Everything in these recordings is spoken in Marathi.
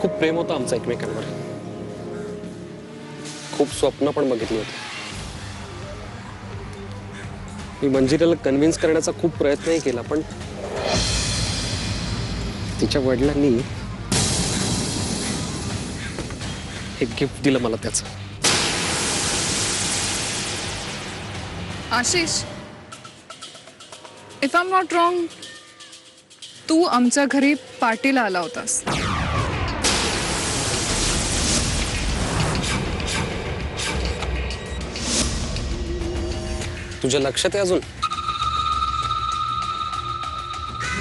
खूप प्रेम होतं आमचं एकमेकांवर. खूप स्वप्न पण बघितली होती. मी मंजिरीला कन्व्हिन्स करण्याचा खूप प्रयत्नही केला, पण तिच्या वडिलांनी एक गिफ्ट दिलं मला त्याचं. Ashish, if I am not wrong, तू आमच्या घरी पार्टीला आला होतास. तुझ्या लक्षात आहे अजून?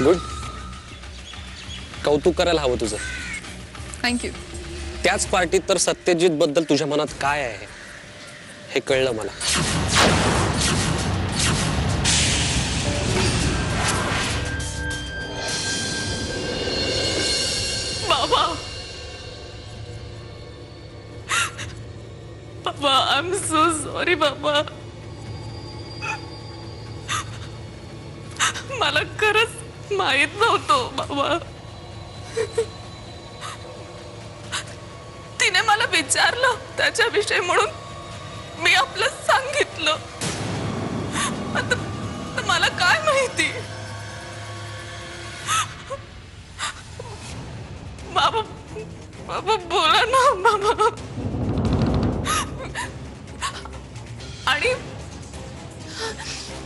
गुड. कौतुक करायला हवं तुझं. थँक्यू. त्याच पार्टीत तर सत्यजित बद्दल तुझ्या मनात काय आहे हे कळलं मला. बाबा, बाबा, आय एम सो सॉरी बाबा. मला खरंच माहित नव्हतं बाबा. तिने मला विचारलं त्याच्याविषयी म्हणून मी आपलं सांगितलं. आता मला काय माहिती. बाबा, बाबा बोला ना बाबा.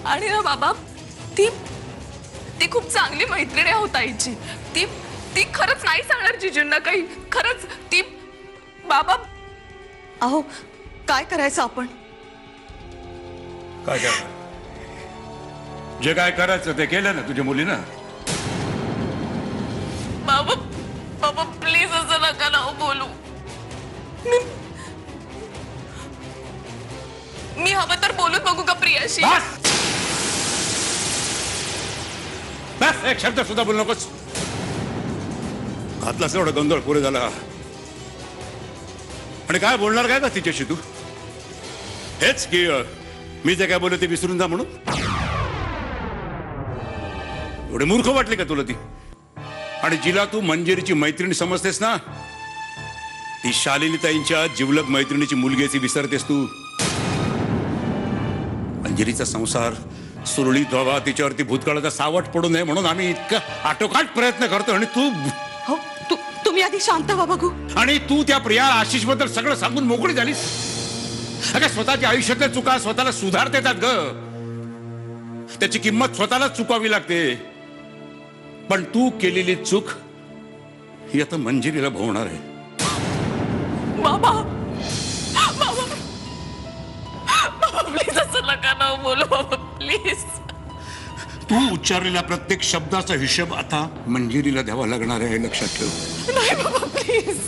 आणि ना बाबा, ती खूप चांगली मैत्रीण आहे होता आईची. ती खरंच नाही सांगणार जिजूंना काही. खरंच ती. बाबा, अहो काय करायचं आपण? काय करणार? जे काय करायचं ते केलं ना तुझ्या मुलीनं. बाबा, बाबा प्लीज असं नका ना बोलू. मी हवं तर बोलून बघू का प्रियाशी? बस एक शब्द सुद्धा बोलू नकोस. घातलास एवढा गोंधळ पुरे झाला. आणि काय बोलणार काय का तिच्याशी तू? हेच की मी जे काय बोलले ते विसरून जा म्हणून. एवढे मूर्ख वाटले का तुला ती? आणि जिला तू मंजिरीची मैत्रिणी समजतेस ना, ती शालिनीताईंच्या जिवलग मैत्रिणीची मुलगी अशी विसरतेस तू. मंजिरीचा संसार सुरळीत व्हावा, तिच्यावरती भूतकाळाचा सावट पडू नये म्हणून आम्ही इतकं आटोकाट प्रयत्न करतो. आणि तू हो, तुम्ही आधी शांत व्हा बघू. आणि तू त्या प्रिया आशिष बद्दल सगळं सांगून मोकळी झालीस. अगं स्वतःच्या आयुष्यातल्या चुका स्वतःला सुधारता येतात ग. त्याची किंमत स्वतःला चुकावी लागते. पण तू केलेली चूक ही आता मंजिरीला भोवणार आहे. बाबा, बाबा, बाबा प्लीज असं नका ना बोलू बाबा प्लीज. तू उच्चारलेल्या प्रत्येक शब्दाचा हिशोब आता मंजिरीला द्यावा लागणार आहे, लक्षात ठेव. नाही बाबा प्लीज.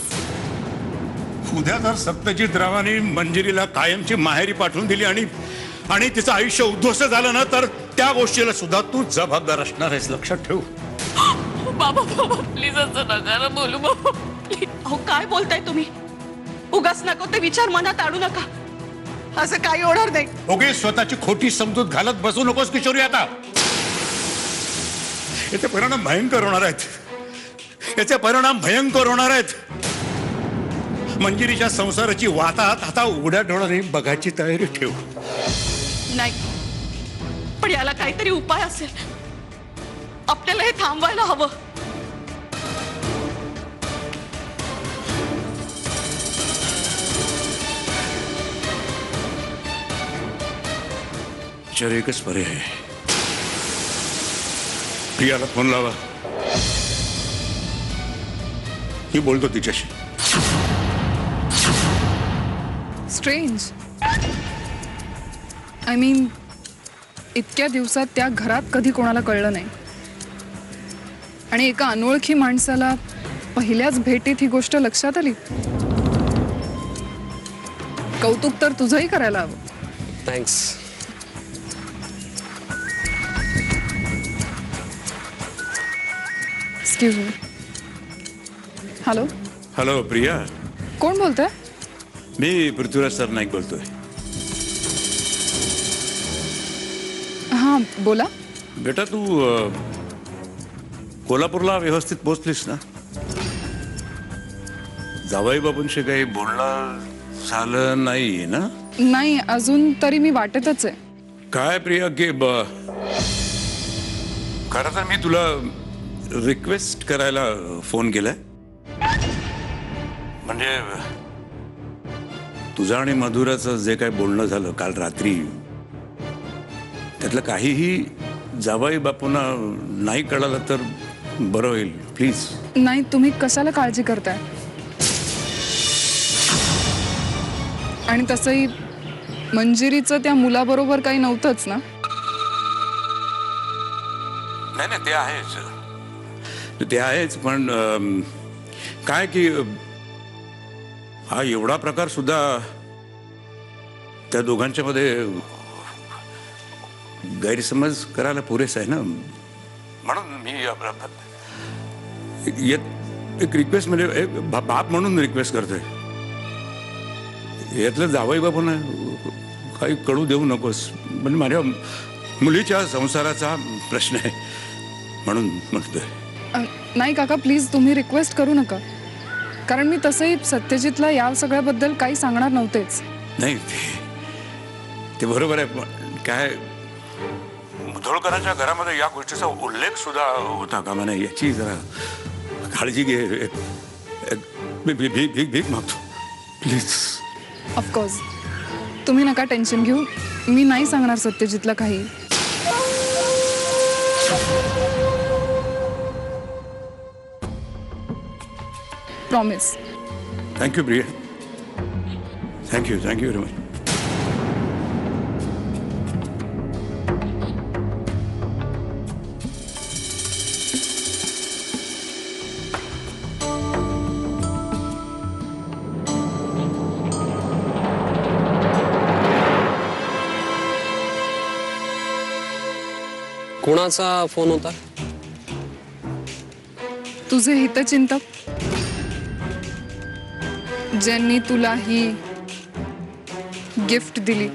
उद्या जर सत्यजित रावांनी मंजिरीला कायमची माहेरी पाठवून दिली आणि तिचं आयुष्य उद्ध्वस्त झालं ना, तर त्या गोष्टीला सुद्धा तू जबाबदार असणार आहेस, लक्षात ठेव. बाबा, बाबा प्लीज असं नका ना बोलू बाबा प्लीज. अहो काय बोलताय तुम्ही? उगाच नको ते विचार मनात आणू नका. असं काही होणार नाही. ओके, स्वतःची खोटी समजूत घालत बसू नकोस किशोरी. आता याचे परिणाम भयंकर होणार आहेत. याचे परिणाम भयंकर होणार आहेत. मंजिरीच्या संसाराची वातात आता उघड्या डोळ्याने बघायची तयारी ठेव. नाही, पण याला काहीतरी उपाय असेल. आपल्याला हे थांबवायला हवं. चल एकच पर्याय आहे. प्रियाला फोन लावा. मी बोलतो तिच्याशी. स्ट्रेंज. आय मीन, इतक्या दिवसात त्या घरात कधी कोणाला कळलं नाही. आणि एका अनोळखी माणसाला पहिल्याच भेटीत ही गोष्ट लक्षात आली. कौतुक तर तुझंही करायला हवं. Thanks. Excuse me. Hello. Hello Priya. कोण बोलतंय? मी पृथ्वीराज सरनाईक बोलतोय. हां बोला. बेटा तू कोल्हापूरला व्यवस्थित पोहोचलीस ना? जावई बाबूंशी काही बोलणं झालं नाही ना? नाही, अजून तरी मी वाटेतच आहे. काय प्रिया की खरं तर मी तुला रिक्वेस्ट करायला फोन केलाय. म्हणजे तुझं आणि मधुराचं जे काय बोलणं झालं काल रात्री, त्यातलं काहीही जावई बापूंना नाही कळालं तर बरं होईल. प्लीज. नाही, तुम्ही कशाला काळजी करताय? आणि तसंही मंजिरीचं त्या मुलाबरोबर काही नव्हतंच ना? नाही नाही, ते आहेच, ते आहेच. पण काय की हा एवढा प्रकार सुद्धा त्या दोघांच्या मध्ये गैरसमज करायला पुरेसा आहे ना. म्हणून मी एक रिक्वेस्ट, म्हणजे एक बाप म्हणून रिक्वेस्ट करतोय. यातलं जावई बापूंना काही कळू देऊ नकोस. म्हणजे माझ्या मुलीच्या संसाराचा प्रश्न आहे म्हणून म्हणतोय. नाही काका, प्लीज तुम्ही रिक्वेस्ट करू नका. कारण मी तसंही सत्यजितला या सगळ्याबद्दल काही सांगणार नव्हतेच. नाही, ते बरोबर आहे. पण काय मुधोळकरांच्या घरामध्ये या गोष्टीचा उल्लेख सुद्धा होता कामा नये याची जरा काळजी घे. भीक मागतो प्लीज. ऑफकोर्स, तुम्ही नका टेन्शन घेऊ. मी नाही सांगणार सत्यजितला काही. Promise. Thank you Priya. Thank you very much. कोणाचा फोन होता? तुझे हितचिंतक, ज्यांनी तुला ही गिफ्ट दिली.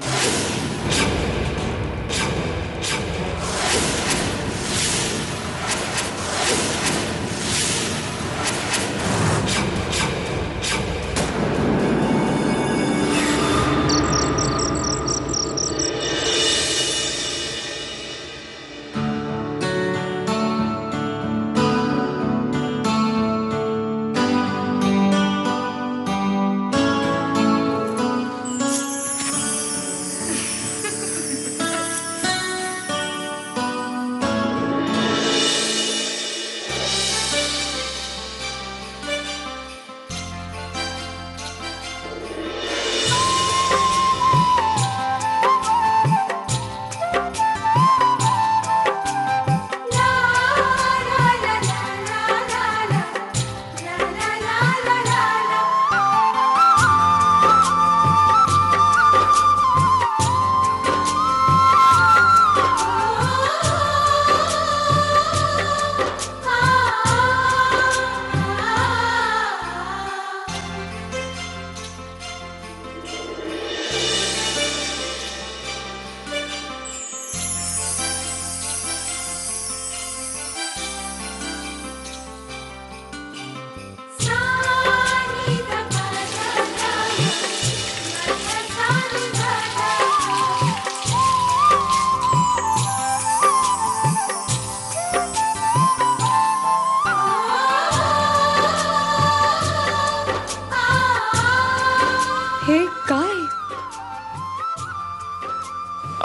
हे काय?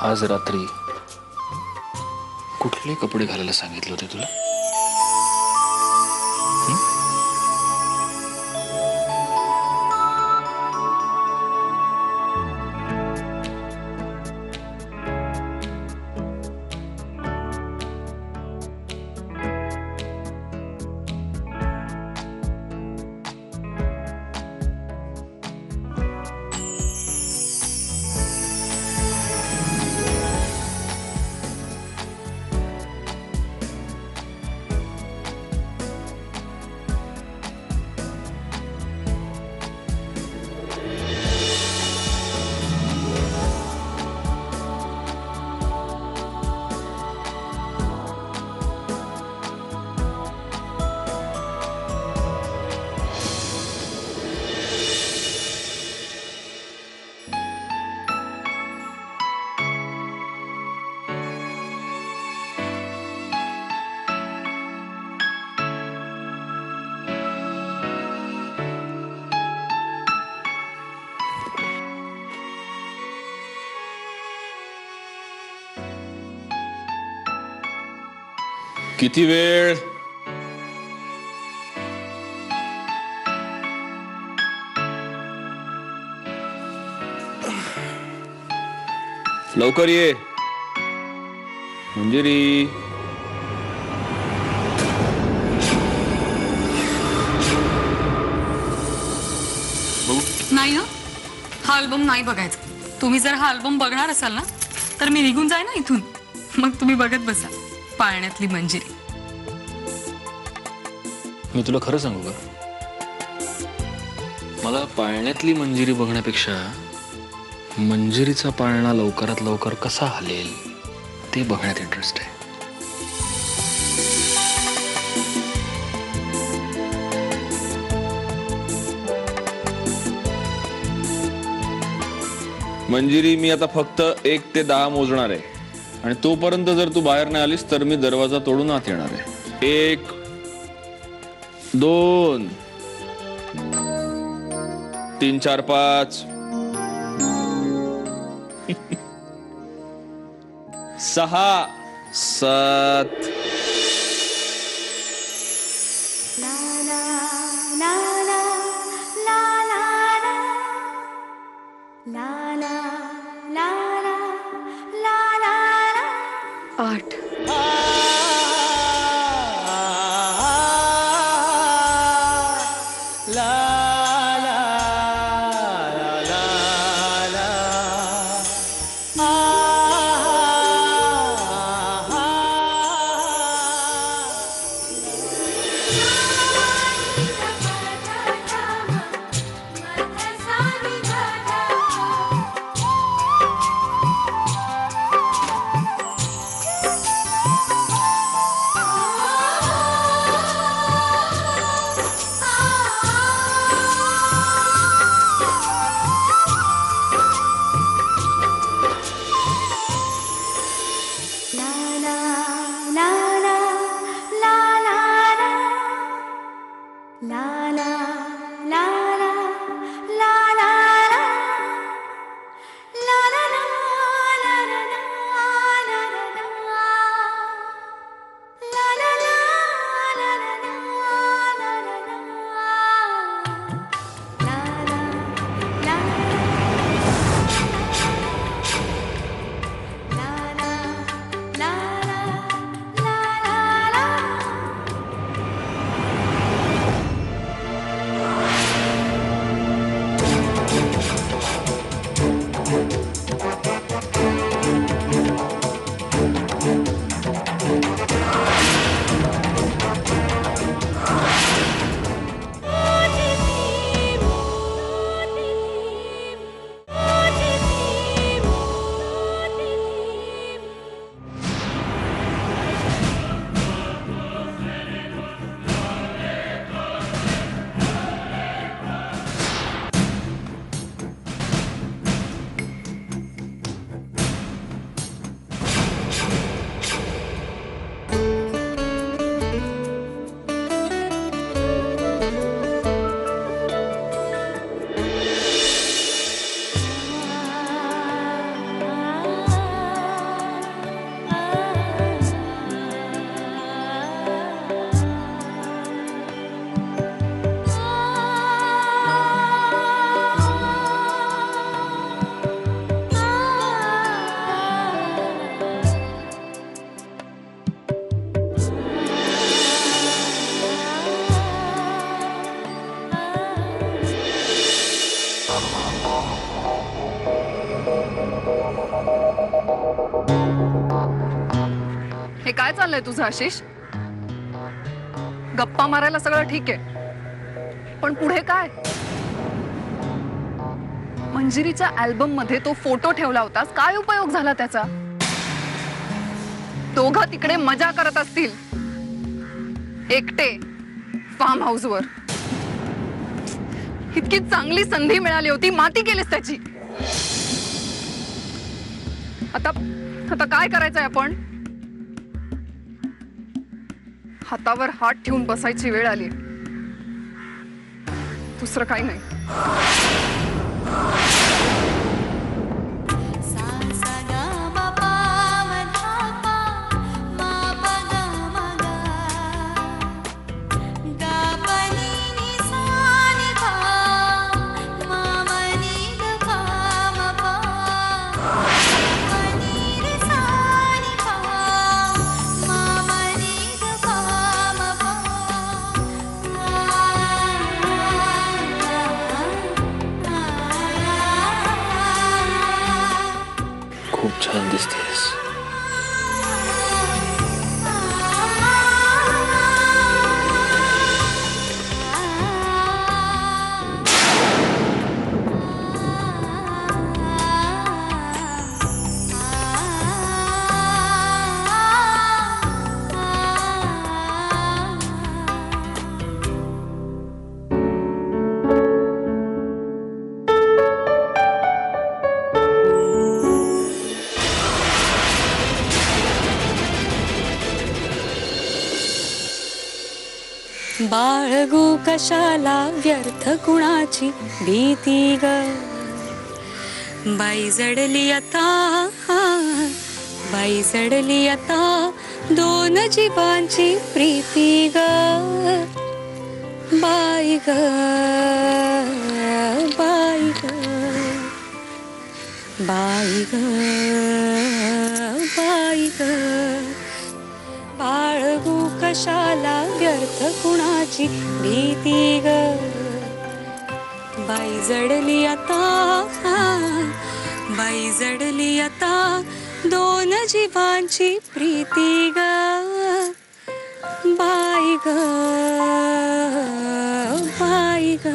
आज रात्री कुठले कपडे घालायला सांगितले होते तुला? किती वेळ? लवकर ये मंजिरी. नाही हं, हा अल्बम नाही बघायचा. तुम्ही जर हा अल्बम बघणार असाल ना तर मी निघून जाय ना इथून. मग तुम्ही बघत बसा पाळण्यातली मंजिरी. मी तुला खरं सांगू का, मला पाळण्यातली मंजिरी बघण्यापेक्षा मंजिरीचा पाळणा लवकरात लवकर कसा हलेल ते बघण्यात इंटरेस्ट आहे. मंजिरी, मी आता फक्त 1 ते 10 मोजणार आहे आणि तोपर्यंत जर तू बाहेर नाही आलीस तर मी दरवाजा तोडून आत येणार आहे. 1 2 3 4 5 6 7 8 हे काय चाललंय तुझं आशिष? गप्पा मारायला सगळं ठीक आहे, पण पुढे काय? मंजिरीच्या अल्बम मध्ये तो फोटो ठेवला होतास, काय उपयोग झाला त्याचा? दोघं तिकडे मजा करत असतील एकटे फार्म हाऊस वर. इतकी चांगली संधी मिळाली होती, माती केलीस त्याची. आता आता काय करायचंय आपण? हातावर हात ठेवून बसायची वेळ आली. दुसरं काही नाही. सा सा गा मा पा मा धा पा मा पा गा मा गा छान दिसतेस. बाळगू कशाला व्यर्थ कुणाची भीती ग, बाई जडली आता, बाई जडली आता, दोन जीवांची प्रीती ग, बाई ग, बाई ग, बाई ग, बाई ग. बाळगू कशाला व्यर्थ कुणाची भीती ग, बाई जडली आता, बाई जडली आता, दोन जीवांची प्रीती ग, बाई ग, बाई ग.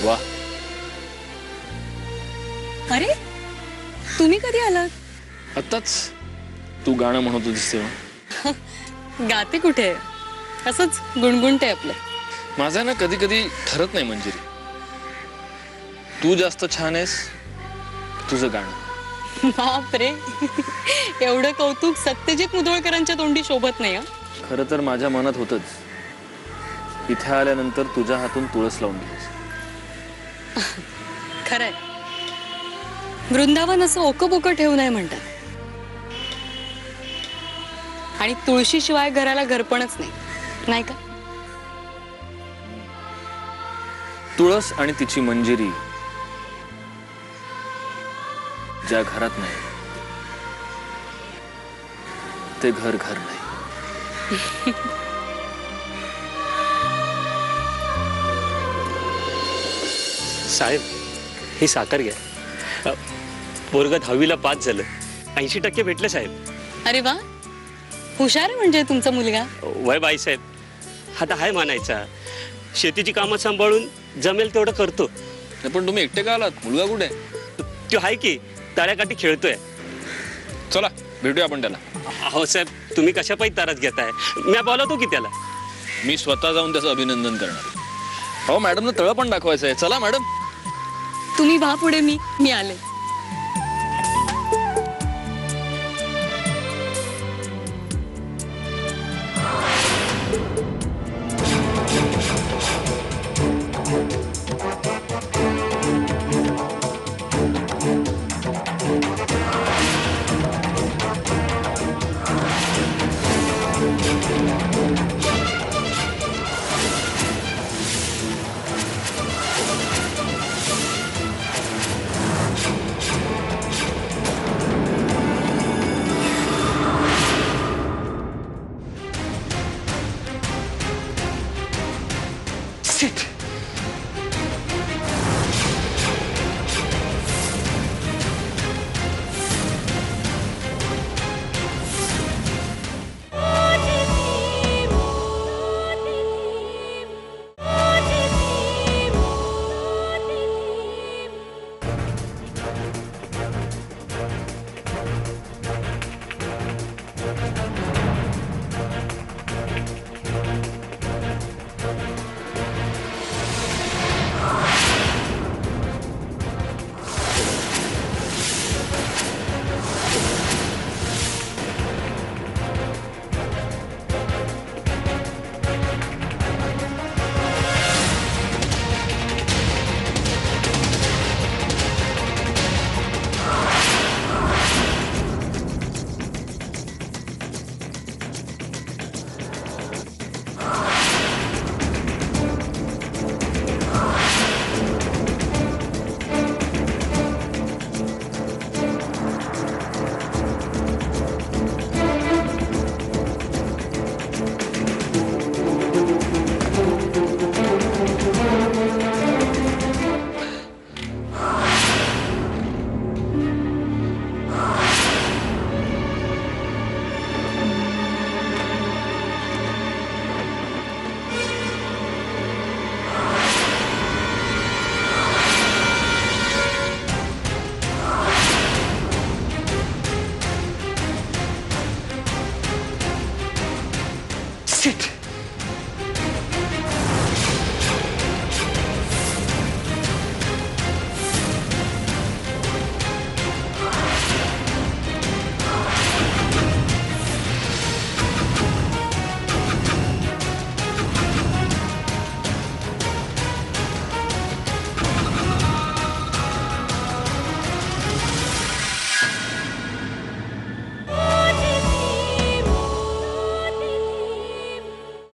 वा, अरे तुम्ही कधी आलात? आत्ताच तू गाणं म्हणत दिसते. गाते कुठे, असंच गुणगुणते आपलं. माझं ना कधी कधी ठरत नाही मंजिरी, तू जास्त छान आहेस तुझं गाणं. बापरे, एवढं कौतुक सत्यजित मुधोळकरांच्या तोंडी शोभत नाही. खरं तर माझ्या मनात होतच, इथे आल्यानंतर तुझ्या हातून तुळस लावून घ्यायचं. खरंय, वृंदावन असं ओकबोकं ठेवू नये म्हणतात, आणि तुळशीशिवाय घराला घरपणच नाही, नाही का? तुळस आणि तिची मंजिरी ज्या घरात नाही ते घर घर नाही. साहेब, ही साखर घ्या. पोरग 10वीला पास झालं, 80% भेटले साहेब. अरे वा, हुशार आहे म्हणजे तुमचा मुलगा. वय बाईसाहेब, आता हाय मानायचा, शेतीची कामं सांभाळून जमेल तेवढं करतो. पण तुम्ही एकटे का आलात? मुलगा कुठे आहे? तो हाय की ताऱ्याकाठी खेळतोय. चला भेटूया आपण त्याला. अहो साहेब, तुम्ही कशा पायी तारच घेताय? मी बोलवतो की त्याला. मी स्वतः जाऊन त्याचं अभिनंदन करणार. हो मॅडमनं तळ पण दाखवायचं आहे. चला मॅडम. तुम्ही व्हा पुढे, मी आले.